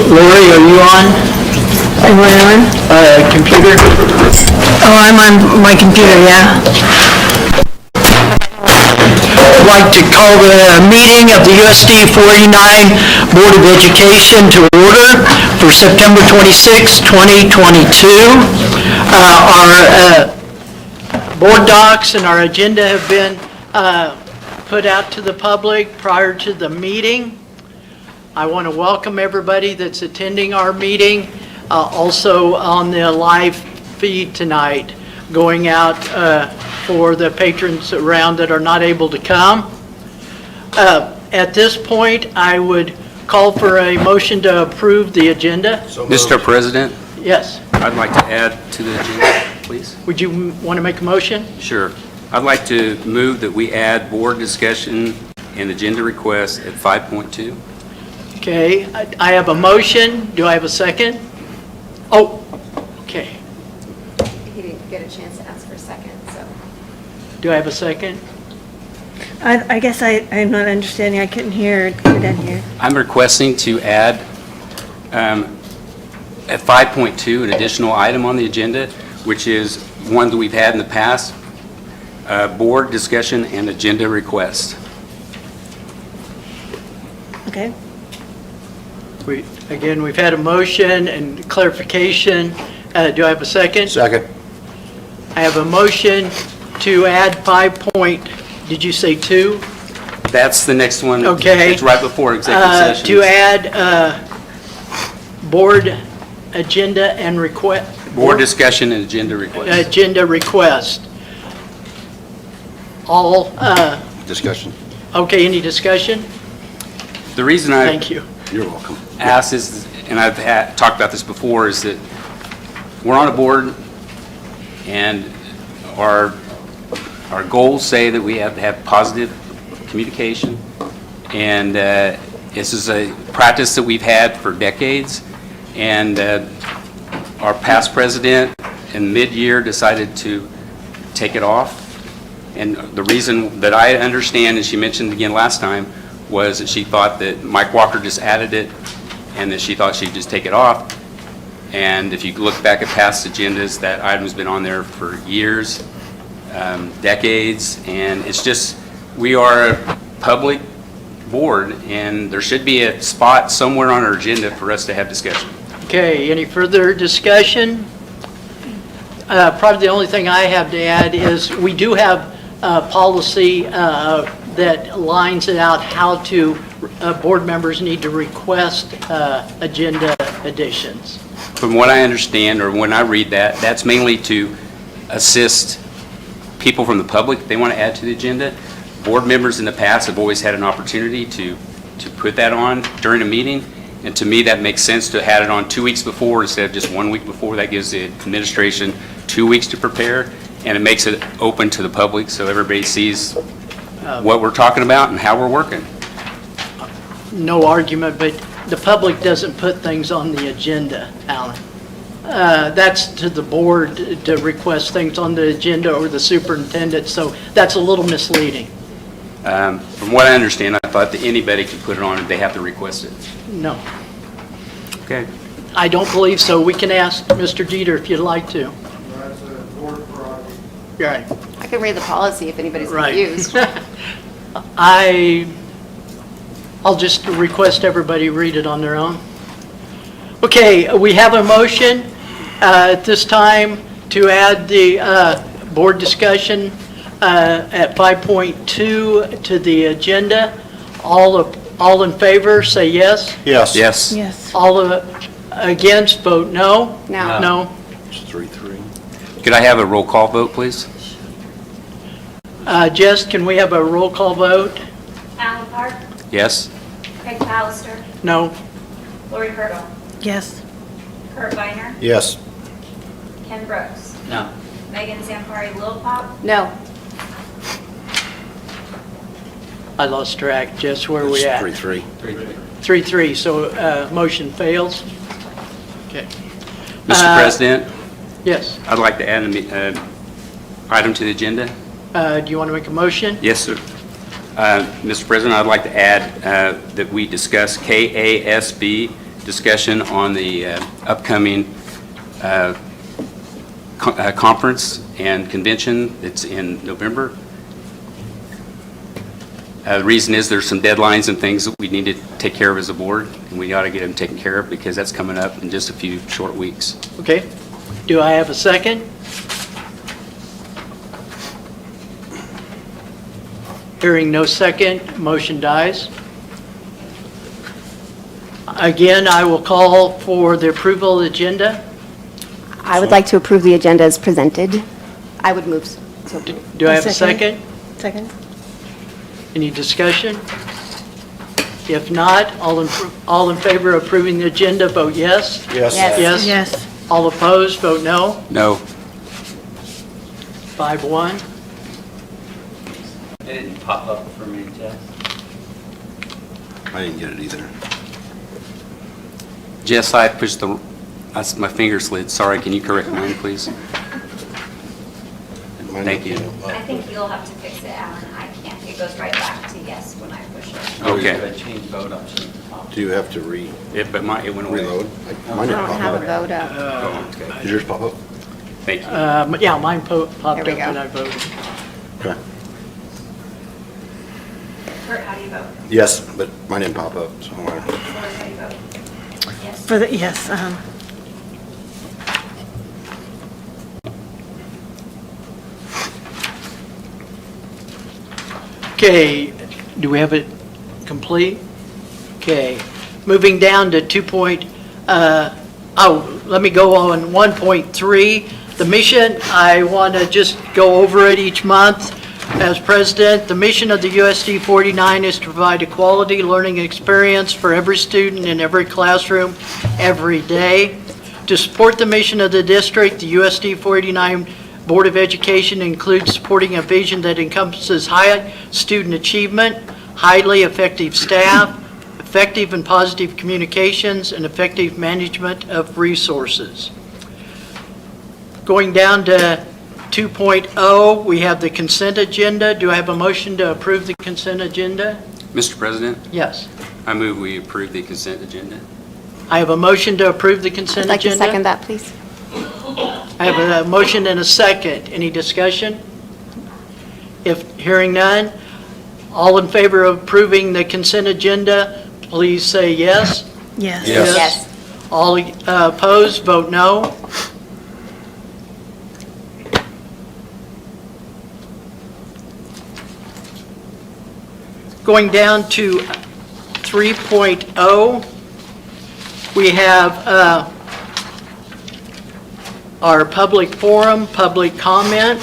Lori, are you on? Am I on? Computer? Oh, I'm on my computer, yeah. I'd like to call the meeting of the USD 489 Board of Education to order for September 26, 2022. Our board docs and our agenda have been put out to the public prior to the meeting. I want to welcome everybody that's attending our meeting, also on the live feed tonight, going out for the patrons around that are not able to come. At this point, I would call for a motion to approve the agenda. Mr. President, Yes. I'd like to add to the agenda, please. Would you want to make a motion? Sure. I'd like to move that we add board discussion and agenda requests at 5.2. Okay, I have a motion. Do I have a second? Oh, okay. He didn't get a chance to ask for a second, so. Do I have a second? I guess I'm not understanding. I couldn't hear down here. I'm requesting to add at 5.2 an additional item on the agenda, which is one that we've had in the past, board discussion and agenda request. Okay. We've had a motion and clarification. Do I have a second? Second. I have a motion to add 5 point, did you say 2? That's the next one. Okay. It's right before executive session. To add board agenda and request. Board discussion and agenda request. Agenda request. All, Discussion. okay, any discussion? The reason I Thank you. You're welcome. ask is, and I've talked about this before, is that we're on a board and our goals say that we have to have positive communication, and this is a practice that we've had for decades, and our past president in mid-year decided to take it off, and the reason that I understand, and she mentioned again last time, was that she thought that Mike Walker just added it and that she thought she'd just take it off. And if you look back at past agendas, that item's been on there for years, decades, and it's just, we are a public board and there should be a spot somewhere on our agenda for us to have discussion. Okay, any further discussion? Probably the only thing I have to add is we do have a policy that lines it out how to, board members need to request agenda additions. From what I understand, or when I read that, that's mainly to assist people from the public if they want to add to the agenda. Board members in the past have always had an opportunity to put that on during a meeting, and to me that makes sense to have it on 2 weeks before instead of just 1 week before. That gives the administration 2 weeks to prepare, and it makes it open to the public so everybody sees what we're talking about and how we're working. No argument, but the public doesn't put things on the agenda, Alan. That's to the board to request things on the agenda or the superintendent, so that's a little misleading. From what I understand, I thought that anybody could put it on if they have to request it. No, Okay. I don't believe so. We can ask Mr. Jeter if you'd like to. That's a board prerogative. Right. I can read the policy if anybody's Right. confused. I'll just request everybody read it on their own. Okay, we have a motion at this time to add the board discussion at 5.2 to the agenda. All in favor, say yes. Yes. Yes. Yes. All against, vote no. No. No. It's 3-3. Could I have a roll call vote, please? Jess, can we have a roll call vote? Alan Park, Yes? Craig Pallister, No. Lori Hurdle, Yes. Kurt Weiner, Yes. Ken Brooks, No. Megan Zampari Lilpop, No. I lost track. Jess, where are we It's at? 3-3. 3-3, so motion fails. Okay. Mr. President, Yes. I'd like to add an item to the agenda. Do you want to make a motion? Yes, sir. Mr. President, I'd like to add that we discuss KASB discussion on the upcoming conference and convention that's in November. The reason is there's some deadlines and things that we need to take care of as a board, and we got to get them taken care of because that's coming up in just a few short weeks. Okay. Do I have a second? Hearing no second, motion dies. Again, I will call for the approval of the agenda. I would like to approve the agenda as presented. I would move. So Do I have a second? Second? Any discussion? If not, all in favor of approving the agenda, vote yes. Yes. Yes. Yes? Yes. All opposed, vote no. No. 5-1. It didn't pop up for me, Jess. I didn't get it either. Jess, I pushed my finger slid. Sorry, can you correct mine, please? Thank you. I think you'll have to fix it, Alan. I can't. It goes right back to yes when I push it. Okay. I changed vote option at the top. Do you have to But it went away. reload? I Mine don't didn't have a pop up. vote up. Oh, okay. Did yours pop up? Thank you. Yeah, mine popped up There we go. and I voted. Okay. Kurt, how do you vote? Yes, but mine didn't pop up, so. Lori, how do you vote? Yes. For the, yes, Okay, do we have it complete? Okay, moving down to let me go on 1.3. The mission, I want to just go over it each month. As president, the mission of the USD 49 is to provide a quality learning experience for every student in every classroom every day. To support the mission of the district, the USD 49 Board of Education includes supporting a vision that encompasses high student achievement, highly effective staff, effective and positive communications, and effective management of resources. Going down to 2.0, we have the consent agenda. Do I have a motion to approve the consent agenda? Mr. President, Yes. I move we approve the consent agenda. I have a motion to approve the I'd consent like to agenda. second that, please. I have a motion and a second. Any discussion? If hearing none, all in favor of approving the consent agenda, please say yes. yes. Yes. Yes. All opposed, vote no. Going down to 3.0, we have our public forum, public comment.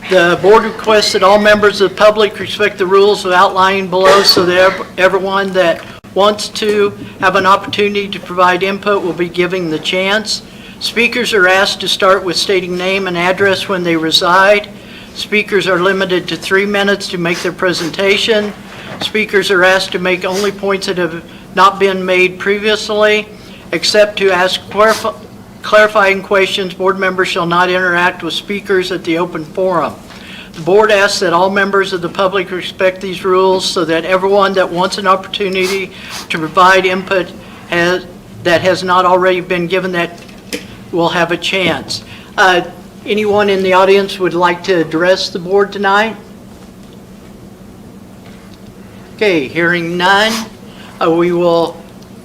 The board requests that all members of the public respect the rules outlined below so that everyone that wants to have an opportunity to provide input will be given the chance. Speakers are asked to start with stating name and address when they reside. Speakers are limited to 3 minutes to make their presentation. Speakers are asked to make only points that have not been made previously. Except to ask clarifying questions, board members shall not interact with speakers at the open forum. The board asks that all members of the public respect these rules so that everyone that wants an opportunity to provide input that has not already been given that will have a chance. Anyone in the audience would like to address the board tonight? Okay, hearing none, we will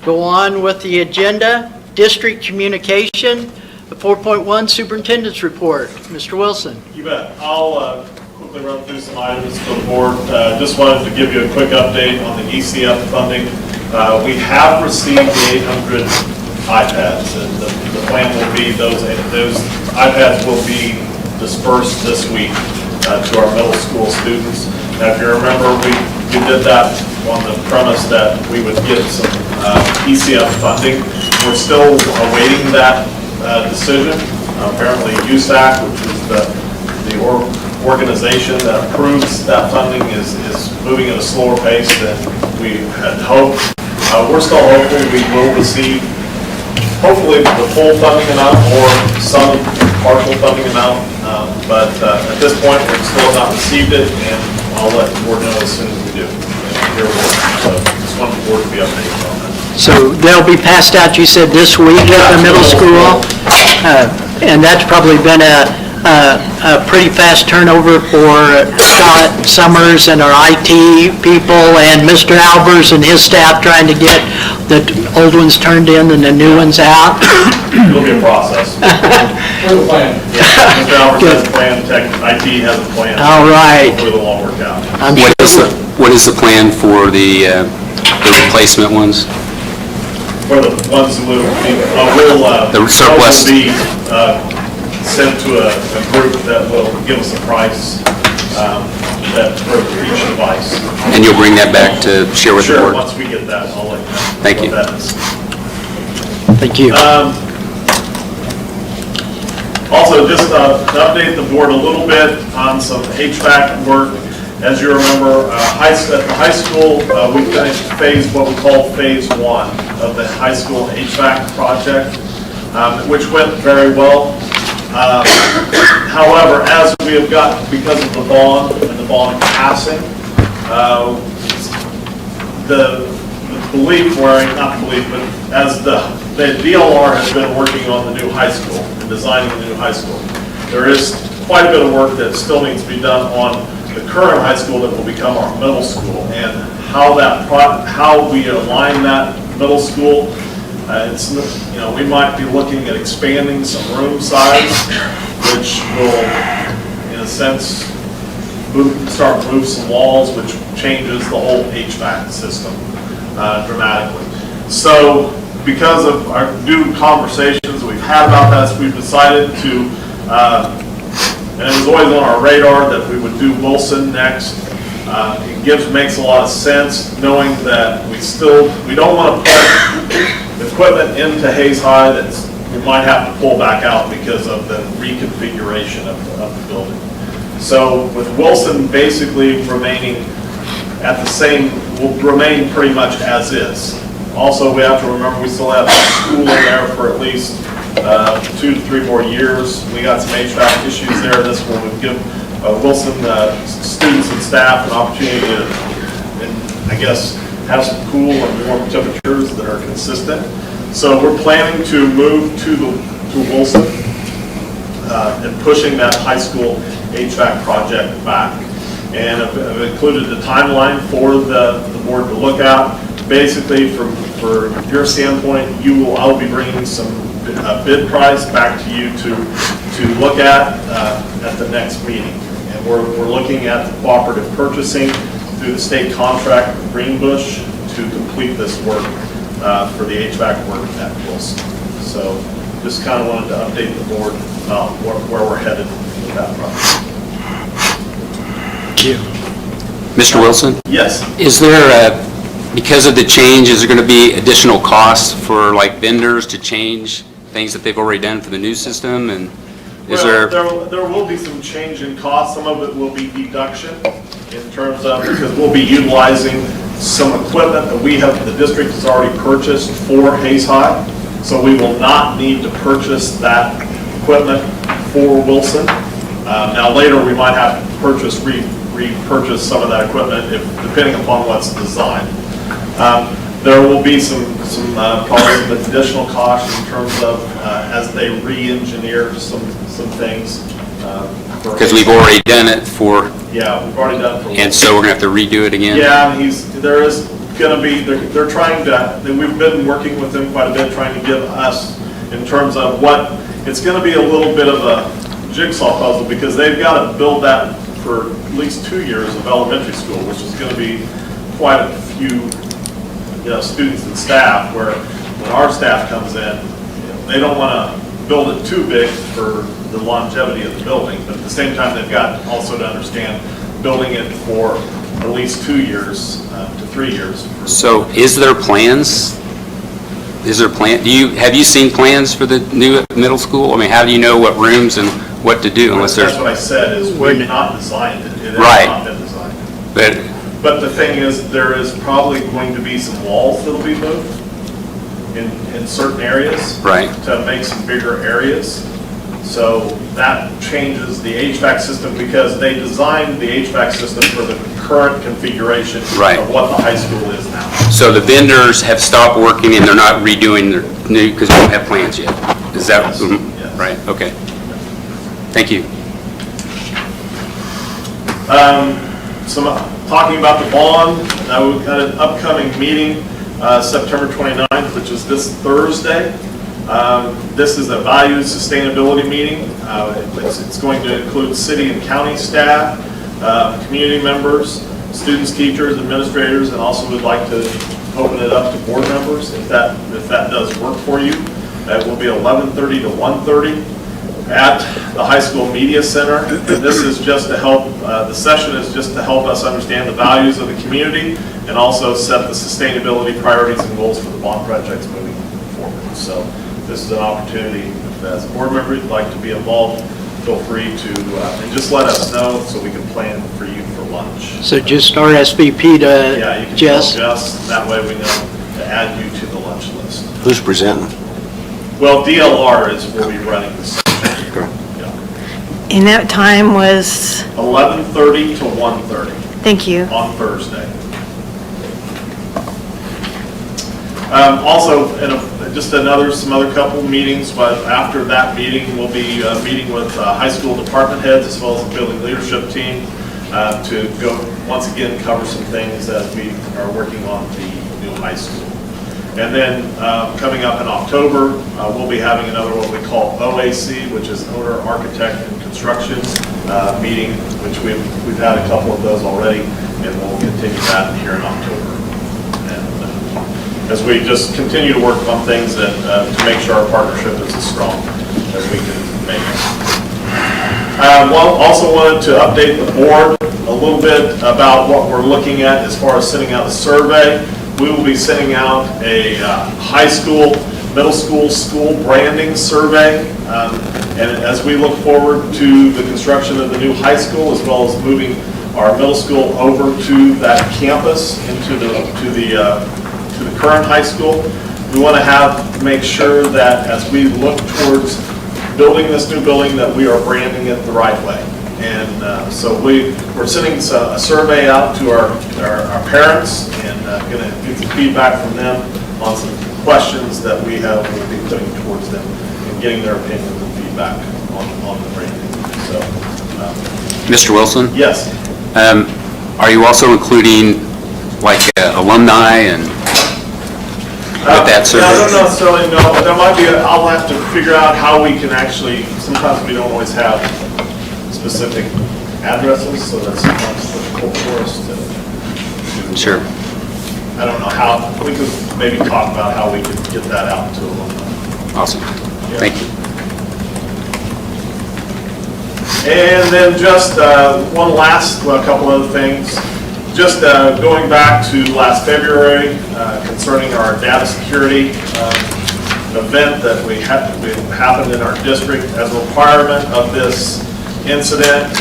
go on with the agenda. District communication, the 4.1 superintendent's report. Mr. Wilson. You bet. I'll quickly run through some items for the board. Just wanted to give you a quick update on the ECF funding. We have received the 800 iPads, and the plan will be those iPads will be dispersed this week to our middle school students. Now, if you remember, we did that on the premise that we would get some ECF funding. We're still awaiting that decision. Apparently, USAC, which is the organization that approves that funding, is moving at a slower pace than we had hoped. We're still hopeful we will receive, hopefully, the full funding amount or some partial funding amount. But at this point, we've still not received it, and I'll let the board know as soon as we do. your work. So just wanted the board to be updated on that. So they'll be passed out, you said, this week at the middle school? And that's probably been a pretty fast turnover for Scott Summers and our IT people and Mr. Albers and his staff trying to get the old ones turned in and the new ones out. It'll be a process. We're the plan. Yeah, Mr. Albert has a plan, IT has a plan. All right. Hopefully it'll all work out. I'm What is the plan for the replacement ones? For the ones that will, The surplus. will be sent to a group that will give us a price that for each device. And you'll bring that back to share with the Sure, board? once we get that, I'll let you know. Thank what you. that is. Thank you. Also, just to update the board a little bit on some HVAC work. As you remember, at the high school, we finished what we call phase 1 of the high school HVAC project, which went very well. However, as we have got, because of the bond and the bond passing, the belief, not belief, but as the DLR has been working on the new high school and designing the new high school, there is quite a bit of work that still needs to be done on the current high school that will become our middle school, and how we align that middle school. We might be looking at expanding some room size, which will, in a sense, start to move some walls, which changes the whole HVAC system dramatically. So, because of our new conversations we've had about that, we've decided to. And it was always on our radar that we would do Wilson next. It makes a lot of sense, knowing that we don't want to put equipment into Hayes High that we might have to pull back out because of the reconfiguration of the building. So with Wilson basically remaining at the same, will remain pretty much as is. Also, we have to remember we still have school in there for at least 2 to 3 more years. We got some HVAC issues there. This will give Wilson students and staff an opportunity to, I guess, have some cool and warm temperatures that are consistent. So we're planning to move to Wilson and pushing that high school HVAC project back. And I've included the timeline for the board to look at. Basically, for your standpoint, I'll be bringing some bid price back to you to look at the next meeting. And we're looking at the cooperative purchasing through the state contract with Greenbush to complete this work for the HVAC work at Wilson. So just kind of wanted to update the board about where we're headed with that project. Thank you. Mr. Wilson? Yes. Is there, because of the change, is there going to be additional costs for like vendors to change things that they've already done for the new system? And is there will be some change in cost. Some of it will be deduction in terms of, because we'll be utilizing some equipment that the district has already purchased for Hayes High. So we will not need to purchase that equipment for Wilson. Now later we might have to repurchase some of that equipment depending upon what's designed. There will be some probably some additional costs in terms of as they re-engineer some things. because we've already done it for, Yeah, we've already done it for. and so we're going to have to redo it again? Yeah, there is going to be, they're trying to, we've been working with them quite a bit, trying to give us, in terms of it's going to be a little bit of a jigsaw puzzle, because they've got to build that for at least 2 years of elementary school, which is going to be quite a few students and staff, where when our staff comes in, they don't want to build it too big for the longevity of the building, but at the same time, they've got also to understand building it for at least 2 years to 3 years. So is there plans? Have you seen plans for the new middle school? I mean, how do you know what rooms and what to do unless there's... That's what I said, is we've not designed it. It has Right. not been designed. But But the thing is, there is probably going to be some walls that'll be moved in certain areas. Right. To make some bigger areas. So that changes the HVAC system because they designed the HVAC system for the current configuration Right. of what the high school is now. So the vendors have stopped working and they're not redoing their new, because we don't have plans yet? Is that, Yes, yes. right, okay. Thank you. Talking about the bond, we've got an upcoming meeting, September 29th, which is this Thursday. This is a values sustainability meeting. It's going to include city and county staff, community members, students, teachers, administrators, and also would like to open it up to board members if that does work for you. It will be 11:30 to 1:30 at the high school media center. And this is just to help, the session is just to help us understand the values of the community and also set the sustainability priorities and goals for the bond projects moving forward. So this is an opportunity, if as a board member you'd like to be involved, feel free to, and just let us know so we can plan for you for lunch. So just RSVP Yeah, to you can tell Jess. Jess, that way we know to add you to the lunch list. Who's presenting? Well, DLR will be running this. Okay. Yeah. And that time was, 11:30 to 1:30 thank you. on Thursday. Also, some other couple meetings, but after that meeting, we'll be meeting with high school department heads as well as the building leadership team to go, once again, cover some things as we are working on the new high school. And then coming up in October, we'll be having another what we call OAC, which is Owner, Architect, and Construction meeting, which we've had a couple of those already, and we'll continue that here in October. And as we just continue to work on things that to make sure our partnership is as strong as we can make it. Well, also wanted to update the board a little bit about what we're looking at as far as sending out a survey. We will be sending out a high school, middle school, school branding survey. And as we look forward to the construction of the new high school, as well as moving our middle school over to that campus, into the current high school, we want to make sure that as we look towards building this new building, that we are branding it the right way. And so we're sending a survey out to our parents and going to get some feedback from them on some questions that we will be putting towards them and getting their opinions and feedback on the branding. So, Mr. Wilson? yes. Are you also including like alumni and with that survey? Yeah, I don't necessarily know, but there might be, I'll have to figure out how we can actually, sometimes we don't always have specific addresses, so that's sometimes difficult for us to. Sure. I don't know how, we could maybe talk about how we could get that out to alumni. Awesome. Thank you. And then just one last, a couple other things. Just going back to last February concerning our data security event that happened in our district. As a requirement of this incident,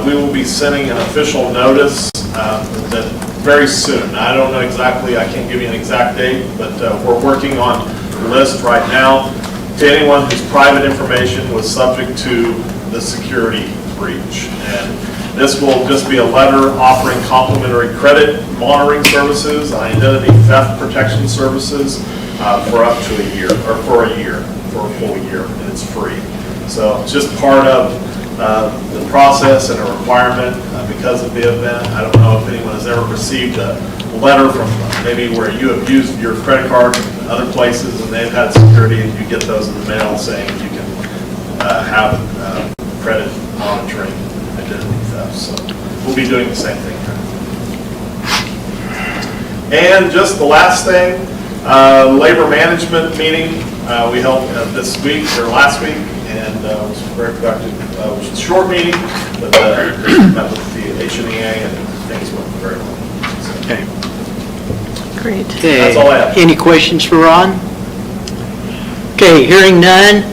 we will be sending an official notice that very soon. I don't know exactly, I can't give you an exact date, but we're working on the list right now to anyone whose private information was subject to the security breach. And this will just be a letter offering complimentary credit monitoring services, identity theft protection services for up to a year, or for a full year, and it's free. So it's just part of the process and a requirement because of the event. I don't know if anyone has ever received a letter from maybe where you have used your credit card in other places and they've had security and you get those in the mail saying you can have credit monitoring identity theft. So we'll be doing the same thing here. And just the last thing, labor management meeting we held this week or last week, and it was very productive. It was a short meeting, but met with the HNEA and things went very well. So, Okay. Great. Okay. That's all I have. Any questions for Ron? Okay, hearing none.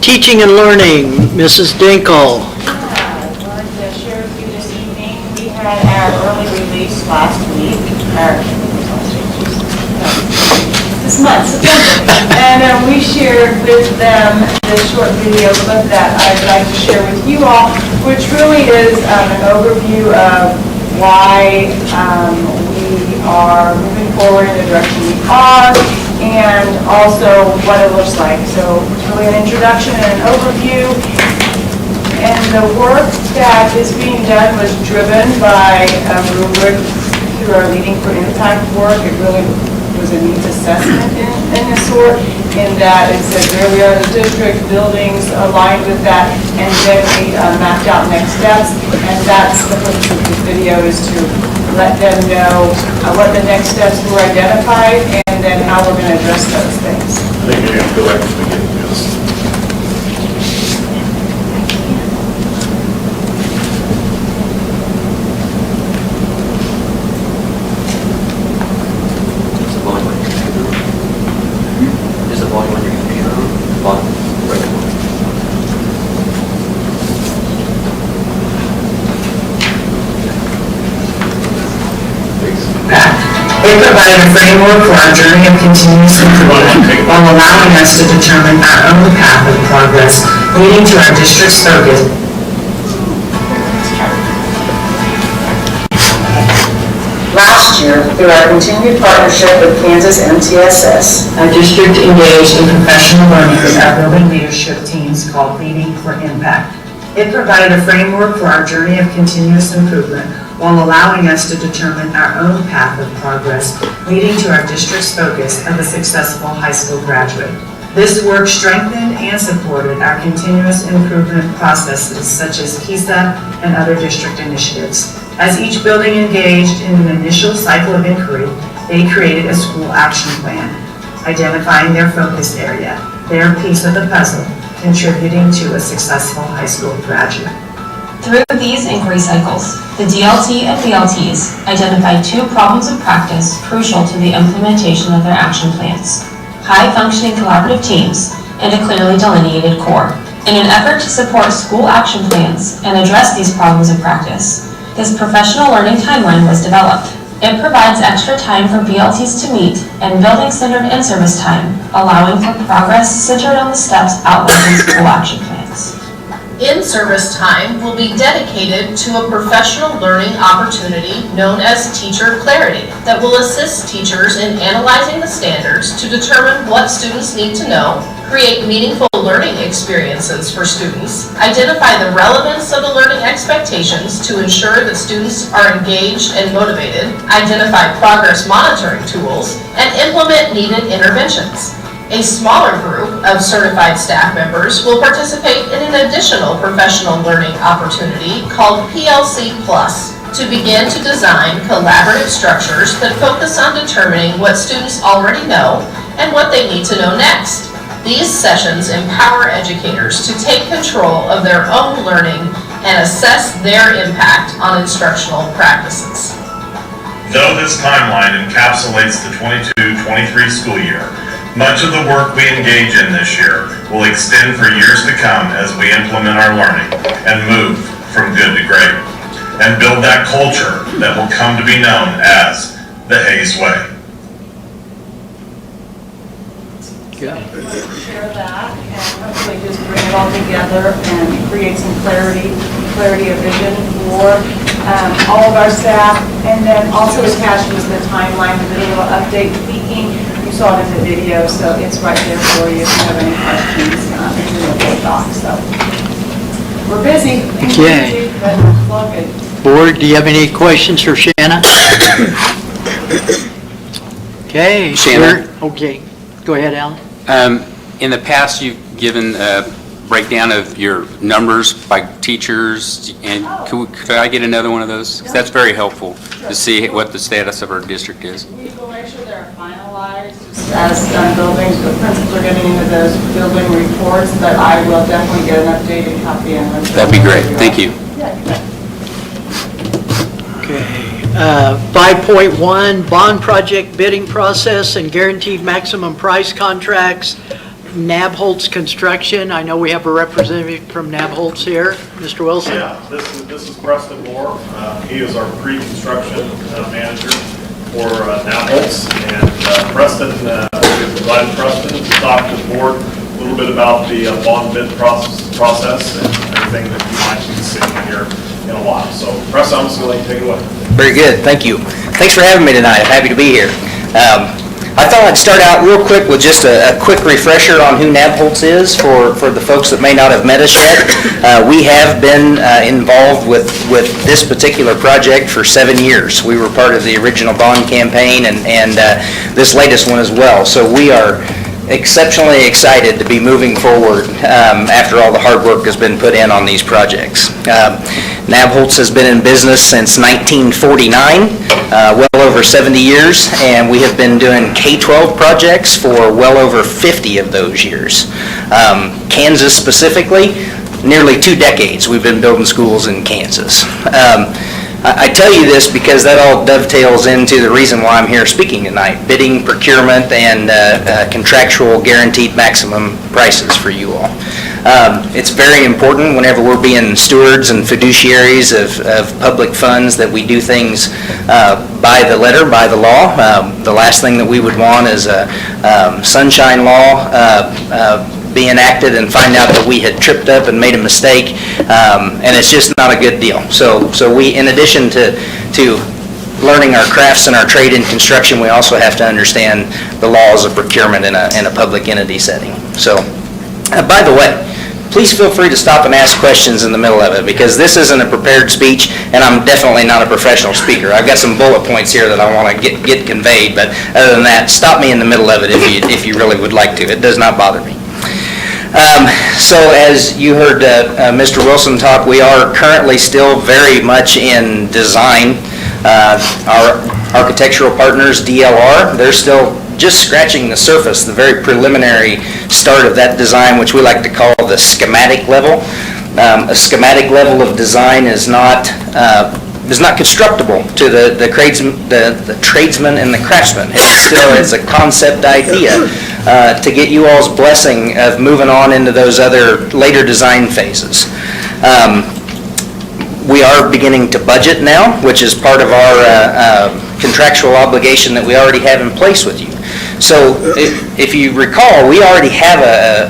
Teaching and learning, Mrs. Dinkle. I wanted to share with you this evening, we had our early release last week, this this month, September. And we shared with them this short video clip that I'd like to share with you all, which really is an overview of why we are moving forward in the direction we are, and also what it looks like. So it's really an introduction and an overview. And the work that is being done was driven by a rubric through our Leading for Impact work. It really was a needs assessment in this sort, in that it said where we are in the district, buildings aligned with that, and then we mapped out next steps. And that's the purpose of this video, is to let them know what the next steps were identified, and then how we're going to address those things. I think maybe I'll go back to the beginning of this. Is the volume on your computer on? Volume, right. It provided a framework for our journey of continuous improvement while allowing us to determine our own path of progress, leading to our district's focus. Last year, through our continued partnership with Kansas MTSS, our district engaged in professional learning with our building leadership teams called Leading for Impact. It provided a framework for our journey of continuous improvement while allowing us to determine our own path of progress, leading to our district's focus of a successful high school graduate. This work strengthened and supported our continuous improvement processes such as KISA and other district initiatives. As each building engaged in an initial cycle of inquiry, they created a school action plan, identifying their focus area, their piece of the puzzle, contributing to a successful high school graduate. Through these inquiry cycles, the DLT and BLTs identified 2 problems of practice crucial to the implementation of their action plans: high-functioning collaborative teams and a clearly delineated core. In an effort to support school action plans and address these problems of practice, this professional learning timeline was developed. It provides extra time for BLTs to meet and building-centered in-service time, allowing for progress centered on the steps outlined in school action plans. In-service time will be dedicated to a professional learning opportunity known as Teacher Clarity that will assist teachers in analyzing the standards to determine what students need to know, create meaningful learning experiences for students, identify the relevance of the learning expectations to ensure that students are engaged and motivated, identify progress monitoring tools, and implement needed interventions. A smaller group of certified staff members will participate in an additional professional learning opportunity called PLC Plus to begin to design collaborative structures that focus on determining what students already know and what they need to know next. These sessions empower educators to take control of their own learning and assess their impact on instructional practices. Though this timeline encapsulates the 22-23 school year, much of the work we engage in this year will extend for years to come as we implement our learning and move from good to great, and build that culture that will come to be known as the Hayes Way. Good. Share that and hopefully just bring it all together and create some clarity of vision for all of our staff. And then also attached was the timeline, the video update tweaking. You saw it in the video, so it's right there for you if you have any questions. It's in the full doc, so. We're busy. Okay. But it's all good. Board, do you have any questions for Shanna? Okay. Shanna? Okay. Go ahead, Alan. In the past, you've given a breakdown of your numbers by teachers, and could I get another one of those? 'Cause that's very helpful to see what the status of our district is. We will make sure they're finalized as buildings, the principals are getting into those building reports, but I will definitely get an updated copy and let you know. That'd be great. Thank you. Yeah, you bet. Okay. 5.1, bond project bidding process and guaranteed maximum price contracts. Nabholz Construction. I know we have a representative from Nabholz here. Mr. Wilson? Yeah, this is Preston Moore. He is our pre-construction manager for Nabholz. And Preston we invited Preston to talk to the board a little bit about the bond bid process and everything that you might be seeing here in a while. So, Preston, I'm just going to let you take it away. Very good, thank you. Thanks for having me tonight, I'm happy to be here. I thought I'd start out real quick with just a quick refresher on who Nabholz is for the folks that may not have met us yet. We have been involved with this particular project for 7 years. We were part of the original bond campaign and this latest one as well. So we are exceptionally excited to be moving forward after all the hard work has been put in on these projects. Nabholz has been in business since 1949, well over 70 years, and we have been doing K-12 projects for well over 50 of those years. Kansas specifically, nearly 2 decades we've been building schools in Kansas. I tell you this because that all dovetails into the reason why I'm here speaking tonight, bidding, procurement, and contractual guaranteed maximum prices for you all. It's very important whenever we're being stewards and fiduciaries of public funds that we do things by the letter, by the law. The last thing that we would want is a sunshine law be enacted and find out that we had tripped up and made a mistake, and it's just not a good deal. So we, in addition to learning our crafts and our trade in construction, we also have to understand the laws of procurement in a public entity setting. So, by the way, please feel free to stop and ask questions in the middle of it, because this isn't a prepared speech, and I'm definitely not a professional speaker. I've got some bullet points here that I want to get conveyed, but other than that, stop me in the middle of it if you really would like to. It does not bother me. So as you heard Mr. Wilson talk, we are currently still very much in design. Our architectural partners, DLR, they're still just scratching the surface, the very preliminary start of that design, which we like to call the schematic level. A schematic level of design is not constructible to the tradesman and the craftsman. It's a concept idea to get you all's blessing of moving on into those other later design phases. We are beginning to budget now, which is part of our contractual obligation that we already have in place with you. So if you recall, we already have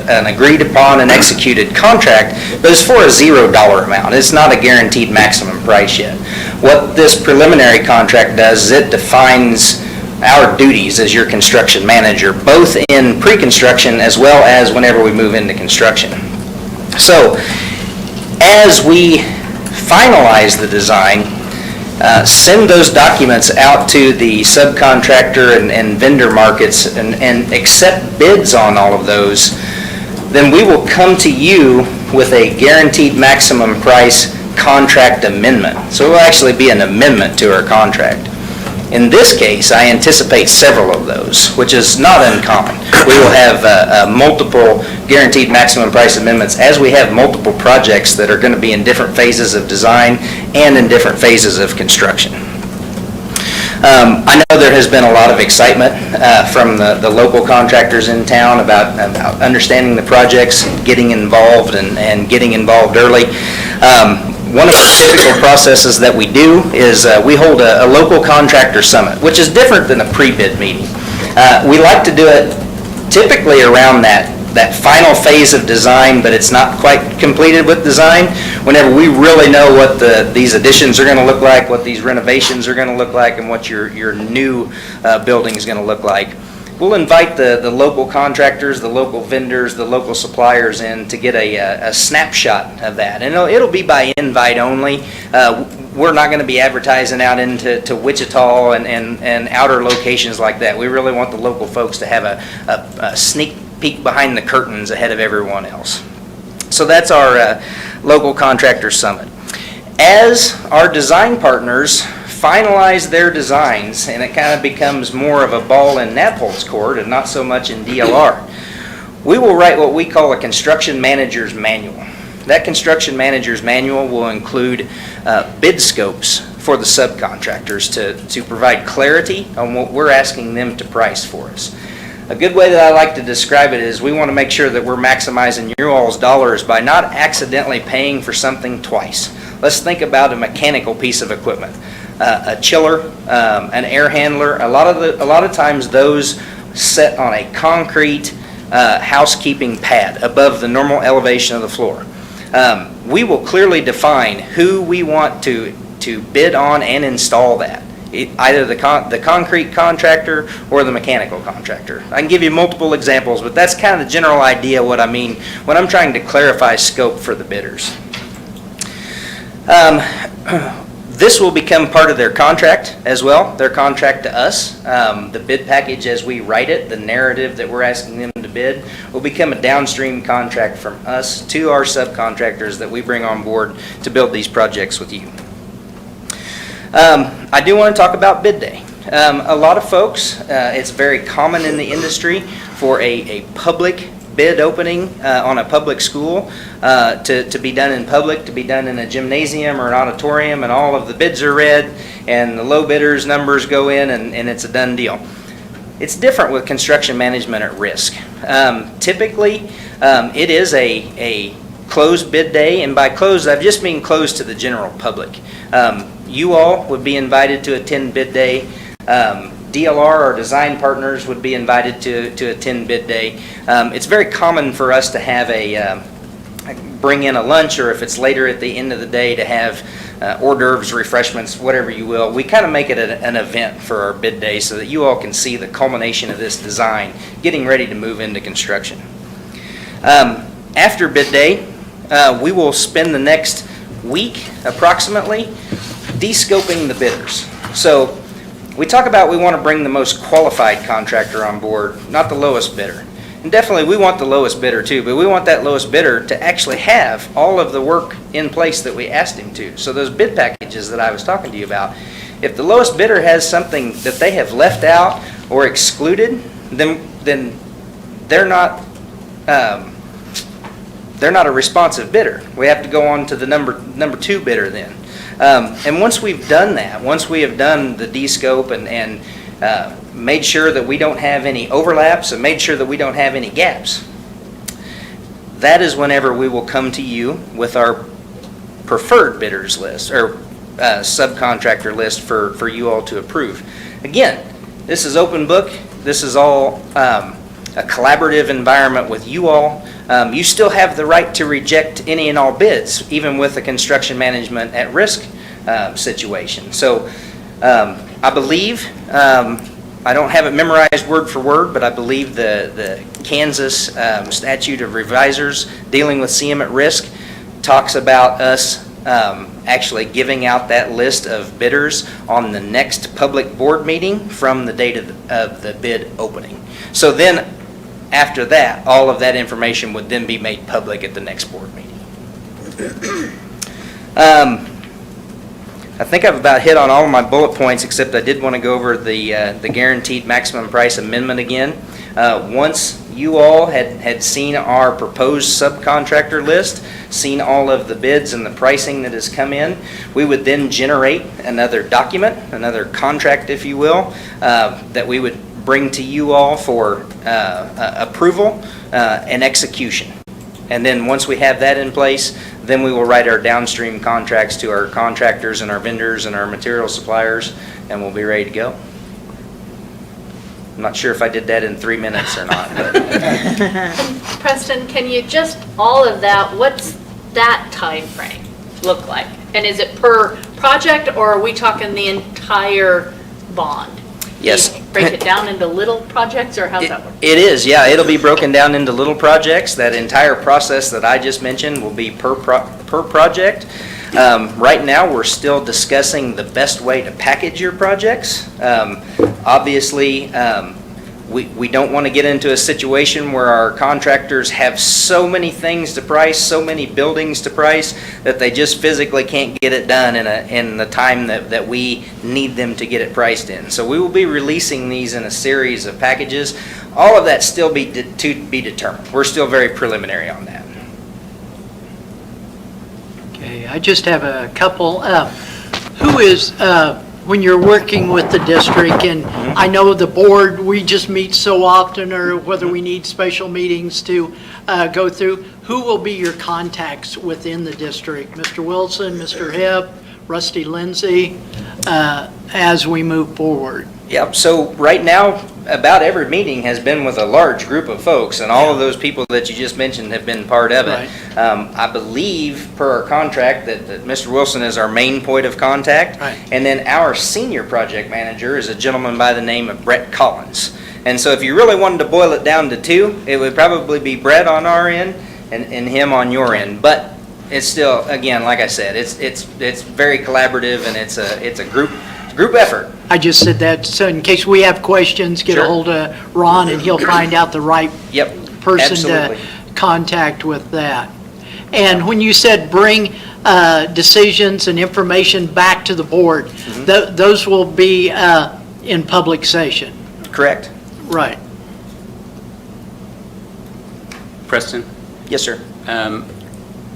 an agreed upon and executed contract, but it's for a $0 amount. It's not a guaranteed maximum price yet. What this preliminary contract does is it defines our duties as your construction manager, both in pre-construction as well as whenever we move into construction. So as we finalize the design, send those documents out to the subcontractor and vendor markets and accept bids on all of those, then we will come to you with a guaranteed maximum price contract amendment. So it will actually be an amendment to our contract. In this case, I anticipate several of those, which is not uncommon. We will have multiple guaranteed maximum price amendments as we have multiple projects that are going to be in different phases of design and in different phases of construction. I know there has been a lot of excitement from the local contractors in town about understanding the projects, getting involved and getting involved early. One of the typical processes that we do is we hold a local contractor summit, which is different than a pre-bid meeting. We like to do it typically around that final phase of design, but it's not quite completed with design. Whenever we really know what these additions are going to look like, what these renovations are going to look like, and what your new building is going to look like, we'll invite the local contractors, the local vendors, the local suppliers in to get a snapshot of that. And it'll be by invite only. We're not going to be advertising out into Wichita and outer locations like that. We really want the local folks to have a sneak peek behind the curtains ahead of everyone else. So that's our local contractor summit. As our design partners finalize their designs, and it kind of becomes more of a ball in Nabholz's court and not so much in DLR, we will write what we call a construction manager's manual. That construction manager's manual will include bid scopes for the subcontractors to provide clarity on what we're asking them to price for us. A good way that I like to describe it is we want to make sure that we're maximizing your all's dollars by not accidentally paying for something twice. Let's think about a mechanical piece of equipment. A chiller, an air handler. A lot of times those set on a concrete housekeeping pad above the normal elevation of the floor. We will clearly define who we want to bid on and install that. Either the concrete contractor or the mechanical contractor. I can give you multiple examples, but that's kind of the general idea what I mean when I'm trying to clarify scope for the bidders. This will become part of their contract as well, their contract to us. The bid package as we write it, the narrative that we're asking them to bid, will become a downstream contract from us to our subcontractors that we bring on board to build these projects with you. I do want to talk about bid day. A lot of folks, it's very common in the industry for a public bid opening on a public school to be done in public, to be done in a gymnasium or an auditorium, and all of the bids are read and the low bidders' numbers go in and it's a done deal. It's different with construction management at risk. Typically, it is a closed bid day, and by closed, I've just mean closed to the general public. You all would be invited to attend bid day. DLR or design partners would be invited to attend bid day. It's very common for us to have bring in a lunch, or if it's later at the end of the day, to have hors d'oeuvres, refreshments, whatever you will. We kind of make it an event for our bid day so that you all can see the culmination of this design, getting ready to move into construction. After bid day, we will spend the next week approximately de-scoping the bidders. So we talk about we want to bring the most qualified contractor on board, not the lowest bidder. And definitely we want the lowest bidder too, but we want that lowest bidder to actually have all of the work in place that we asked him to. So those bid packages that I was talking to you about, if the lowest bidder has something that they have left out or excluded, then they're not a responsive bidder. We have to go on to the number two bidder then. And once we've done that, once we have done the de-scope and made sure that we don't have any overlaps and made sure that we don't have any gaps, that is whenever we will come to you with our preferred bidders list or subcontractor list for you all to approve. Again, this is open book. This is all a collaborative environment with you all. You still have the right to reject any and all bids, even with a construction management at risk situation. So I believe, I don't have it memorized word for word, but I believe the Kansas statute of revisers dealing with CM at risk talks about us actually giving out that list of bidders on the next public board meeting from the date of the bid opening. So then after that, all of that information would then be made public at the next board meeting. I think I've about hit on all of my bullet points, except I did want to go over the guaranteed maximum price amendment again. Once you all had seen our proposed subcontractor list, seen all of the bids and the pricing that has come in, we would then generate another document, another contract, if you will, that we would bring to you all for approval and execution. And then once we have that in place, then we will write our downstream contracts to our contractors and our vendors and our material suppliers, and we'll be ready to go. I'm not sure if I did that in 3 minutes or not. But. Preston, can you just, all of that, what's that time frame look like? And is it per project, or are we talking the entire bond? Yes. Do you break it down into little projects, or how's that work? It is, yeah. It'll be broken down into little projects. That entire process that I just mentioned will be per project. Right now, we're still discussing the best way to package your projects. Obviously, we don't want to get into a situation where our contractors have so many things to price, so many buildings to price, that they just physically can't get it done in the time that we need them to get it priced in. So we will be releasing these in a series of packages. All of that still to be determined. We're still very preliminary on that. Okay, I just have a couple. Who is, when you're working with the district, and I know the board, we just meet so often, or whether we need special meetings to go through, who will be your contacts within the district? Mr. Wilson, Mr. Hipp, Rusty Lindsay, as we move forward? Yep, so right now, about every meeting has been with a large group of folks, and all of those people that you just mentioned have been part of it. I believe, per our contract, that Mr. Wilson is our main point of contact. Right. And then our senior project manager is a gentleman by the name of Brett Collins. And so if you really wanted to boil it down to two, it would probably be Brett on our end and him on your end. But it's still, again, like I said, it's very collaborative, and it's a group effort. I just said that, so in case we have questions, get a Sure. hold of Ron, and he'll find out the right person absolutely. to contact with that. And when you said bring decisions and information back to the board, those will be in public session. Correct. Right. Preston? Yes, sir.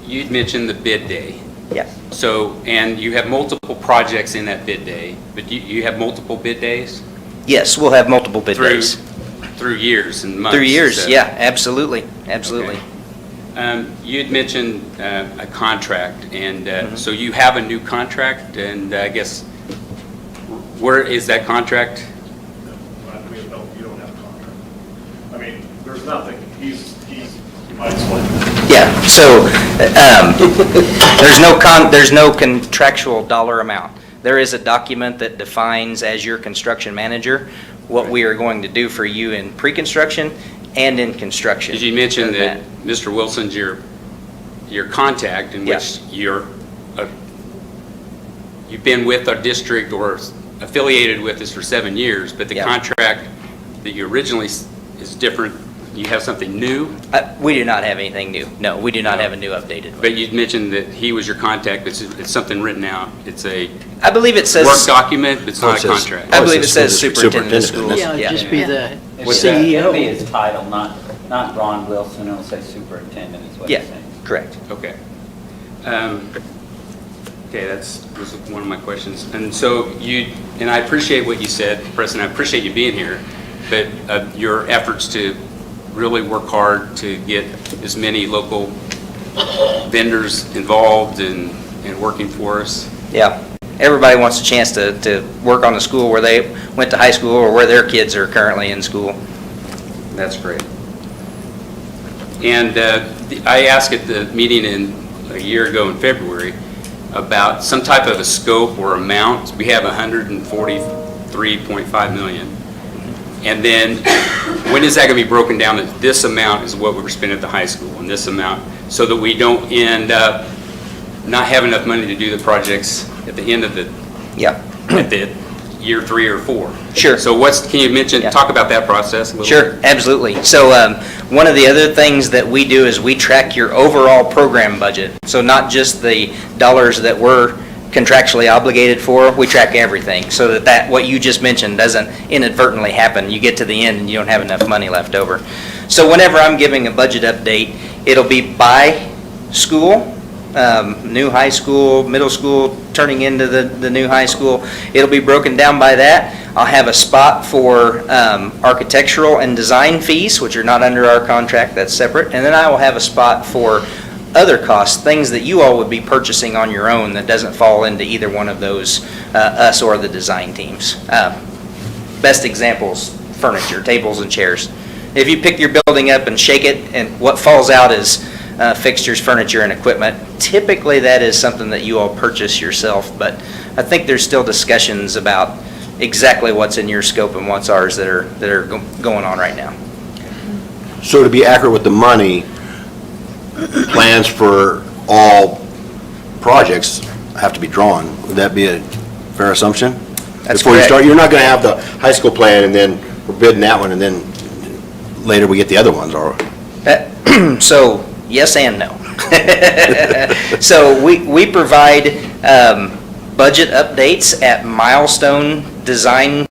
You'd mentioned the bid day. Yeah. So, and you have multiple projects in that bid day, but you have multiple bid days? Yes, we'll have multiple bid days. Through years and months? Through years, so- yeah, absolutely, absolutely. Okay. You had mentioned a contract, and so you have a new contract, and I guess, where is that contract? You don't have a contract. I mean, there's nothing, you might explain. Yeah, so there's no contractual dollar amount. There is a document that defines, as your construction manager, what we are going to do for you in pre-construction and in construction. Did you mention that Mr. Wilson's your contact, in which you've been with our district or affiliated with us for 7 years, but the contract that you originally is different? You have something new? We do not have anything new. No, we do not have a new updated one. But you mentioned that he was your contact, but it's something written out. It's a I believe it says work document, but it's not a contract. I believe it says superintendent of schools. Yeah, it'd just be the It'll be CEO. his title, not Ron Wilson, it'll say superintendent is what Yeah, he's saying. correct. Okay. Okay, was one of my questions. And so and I appreciate what you said, Preston, I appreciate you being here, but your efforts to really work hard to get as many local vendors involved and working for us. Yeah, everybody wants a chance to work on the school where they went to high school or where their kids are currently in school. That's great. And I asked at the meeting a year ago in February about some type of a scope or amount. We have $143.5 million. And then when is that going to be broken down that this amount is what we're spending at the high school and this amount, so that we don't end up not having enough money to do the projects at the end of at the year 3 or 4? Sure. So can you talk about that process a little Sure, bit? absolutely. So one of the other things that we do is we track your overall program budget. So not just the dollars that we're contractually obligated for, we track everything so that what you just mentioned doesn't inadvertently happen. You get to the end and you don't have enough money left over. So whenever I'm giving a budget update, it'll be by school, new high school, middle school, turning into the new high school. It'll be broken down by that. I'll have a spot for architectural and design fees, which are not under our contract, that's separate. And then I will have a spot for other costs, things that you all would be purchasing on your own that doesn't fall into either one of those, us or the design teams. Best examples, furniture, tables and chairs. If you pick your building up and shake it, and what falls out is fixtures, furniture, and equipment, typically that is something that you all purchase yourself, but I think there's still discussions about exactly what's in your scope and what's ours that are going on right now. So to be accurate with the money, plans for all projects have to be drawn. Would that be a fair assumption? That's Before you correct. start, you're not going to have the high school plan and then we're bidding that one and then later we get the other ones, or? So, yes and no. So we provide budget updates at design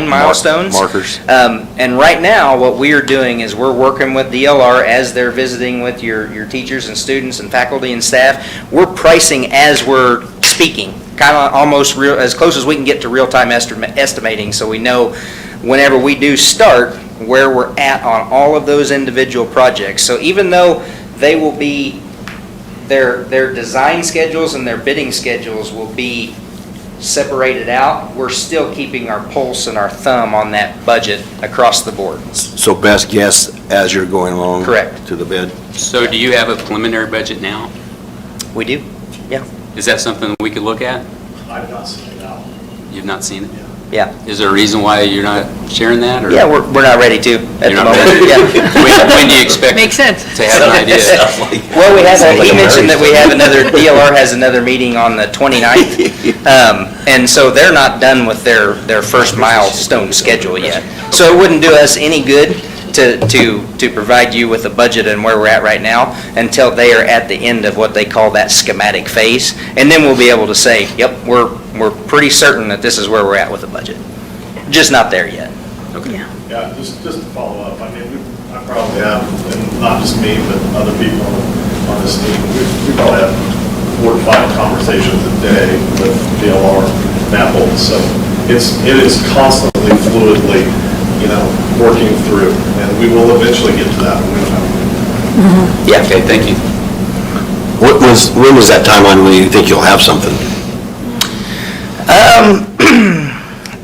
milestones. Markers. And right now, what we are doing is we're working with DLR as they're visiting with your teachers and students and faculty and staff. We're pricing as we're speaking, kind of almost as close as we can get to real-time estimating, so we know whenever we do start where we're at on all of those individual projects. So even though they will be, their design schedules and their bidding schedules will be separated out, we're still keeping our pulse and our thumb on that budget across the board. So best guess as you're going along? Correct. To the bid? So do you have a preliminary budget now? We do, yeah. Is that something we could look at? I've not seen it out. You've not seen it? Yeah. Is there a reason why you're not sharing that, or? Yeah, we're not ready to at You're the not moment. ready? Yeah. When do you expect? Makes sense. To have an idea? Well, he mentioned that we have another, DLR has another meeting on the 29th. And so they're not done with their first milestone schedule yet. So it wouldn't do us any good to provide you with a budget and where we're at right now until they are at the end of what they call that schematic phase. And then we'll be able to say, yep, we're pretty certain that this is where we're at with the budget. Just not there yet. Yeah. Yeah, just to follow up, I mean, I probably have, and not just me, but other people on this team, we probably have 4 to 5 conversations a day with DLR Naples, so it is constantly, fluidly, working through, and we will eventually get to that when we don't have. Yeah, okay, thank you. When was that timeline when you think you'll have something?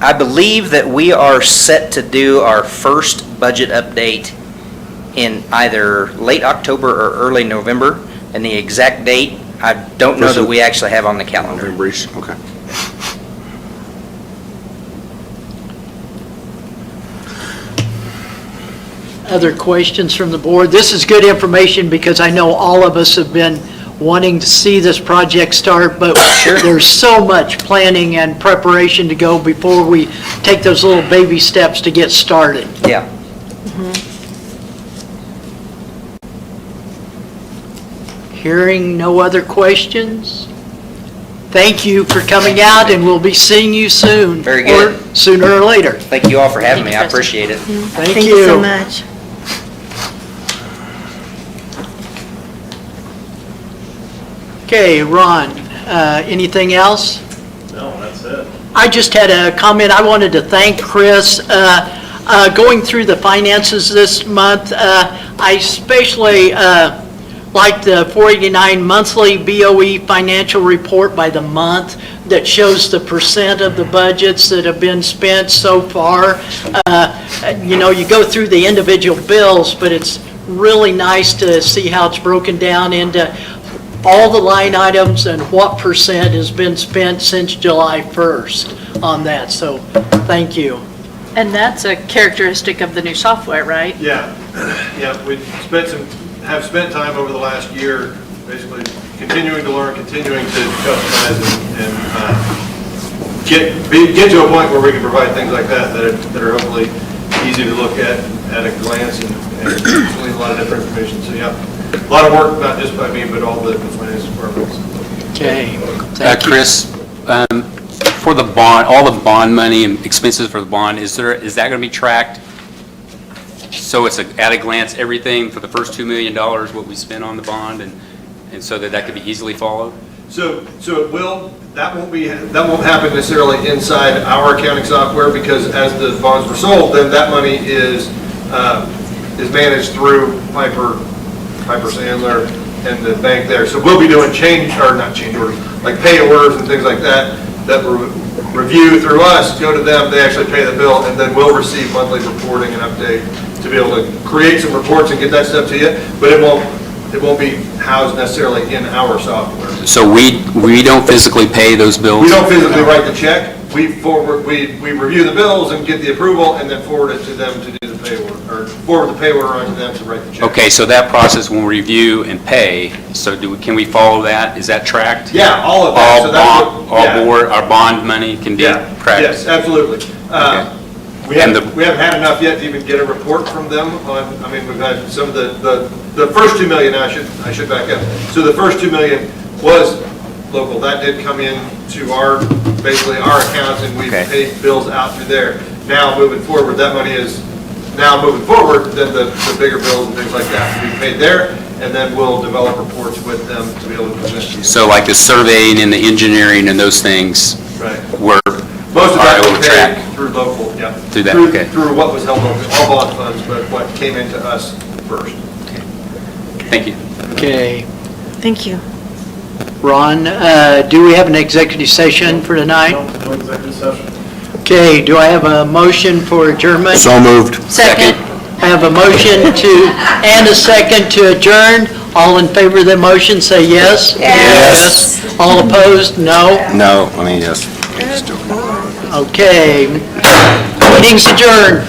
I believe that we are set to do our first budget update in either late October or early November, and the exact date, I don't know that we actually have on the calendar. November-ish, okay. Other questions from the board? This is good information because I know all of us have been wanting to see this project start, but there's so much planning and preparation to go before we take those little baby steps to get started. Yeah. Hearing no other questions? Thank you for coming out, and we'll be seeing you soon. Very good. Or sooner or later. Thank you all for having me. I appreciate it. Thank you so you. much. Okay, Ron, anything else? No, that's it. I just had a comment. I wanted to thank Chris. Going through the finances this month, I especially like the 489 monthly BOE financial report by the month that shows the percent of the budgets that have been spent so far. You go through the individual bills, but it's really nice to see how it's broken down into all the line items and what percent has been spent since July 1st on that. So thank you. And that's a characteristic of the new software, right? Yeah, we have spent time over the last year, basically continuing to learn, continuing to customize and get to a point where we can provide things like that are hopefully easy to look at a glance and glean a lot of different information. So yeah, a lot of work, not just by me, but all the finance departments. Okay. Chris, for the bond, all the bond money and expenses for the bond, is that going to be tracked? So it's at a glance, everything for the first $2 million, what we spent on the bond, and so that could be easily followed? So it will, that won't happen necessarily inside our accounting software, because as the bonds were sold, then that money is managed through Piper Sandler and the bank there. So we'll be doing not change orders, like pay orders and things like that will review through us, go to them, they actually pay the bill, and then we'll receive monthly reporting and update to be able to create some reports and get that stuff to you, but it won't be housed necessarily in our software. So we don't physically pay those bills? We don't physically write the check. We review the bills and get the approval, and then forward it to them to do the pay order, or forward the pay order on to them to write the check. Okay, so that process when we review and pay, so can we follow that? Is that tracked? Yeah, all of that. Our bond money can be tracked? Yes, absolutely. Okay. We haven't had enough yet to even get a report from them on, we've had some of the first $2 million, I should back up. So the first $2 million was local. That did come in to basically our accounts, and we paid bills out through there. Now moving forward, that money is now moving forward, then the bigger bills and things like that will be paid there, and then we'll develop reports with them to be able to present to you. So like the surveying and the engineering and those things were most of that will was track paid through local, yeah. Through that, okay. Through what was held on all bond funds, but what came into us first. Thank you. Okay. Thank you. Ron, do we have an executive session for tonight? No executive session. Okay, do I have a motion for adjournment? So moved. Second. I have a motion and a second to adjourn. All in favor of the motion, say yes. Yes. All opposed, no. No, I mean, yes. Okay. Meeting's adjourned.